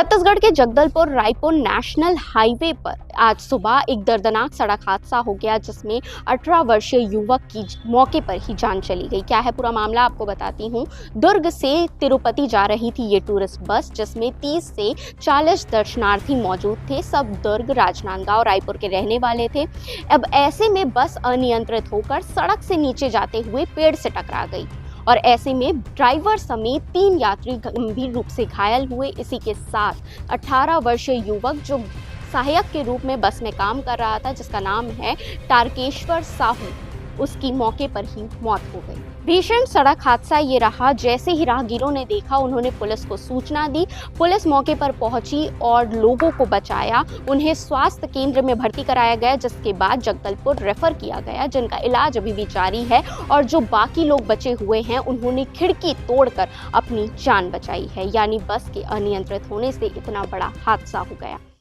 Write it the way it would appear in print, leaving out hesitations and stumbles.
छत्तीसगढ़ के Jagdalpur Raipur national highway पर आज सुबह एक दर्दनाक सड़क हादसा हो गया, जिसमें 18 वर्षीय युवक की मौके पर ही जान चली गई। क्या है पूरा मामला, आपको बताती हूँ। दुर्ग से तिरुपति जा रही थी ये टूरिस्ट बस, जिसमें 30 से 40 दर्शनार्थी मौजूद थे। सब दुर्ग, राजनांदगांव, रायपुर के रहने वाले थे। अब ऐसे में बस अनियंत्रित होकर सड़क से नीचे जाते हुए पेड़ से टकरा गई और ऐसे में ड्राइवर समेत 3 यात्री गंभीर रूप से घायल हुए। इसी के साथ 18 वर्षीय युवक, जो सहायक के रूप में बस में काम कर रहा था, जिसका नाम है तारकेश्वर साहू, उसकी मौके पर ही मौत हो गई। भीषण सड़क हादसा ये रहा। जैसे ही राहगीरों ने देखा, उन्होंने पुलिस को सूचना दी। पुलिस मौके पर पहुंची और लोगों को बचाया। उन्हें स्वास्थ्य केंद्र में भर्ती कराया गया, जिसके बाद जगदलपुर रेफर किया गया, जिनका इलाज अभी भी जारी है। और जो बाकी लोग बचे हुए हैं, उन्होंने खिड़की तोड़कर अपनी जान बचाई है। यानी बस के अनियंत्रित होने से इतना बड़ा हादसा हो गया।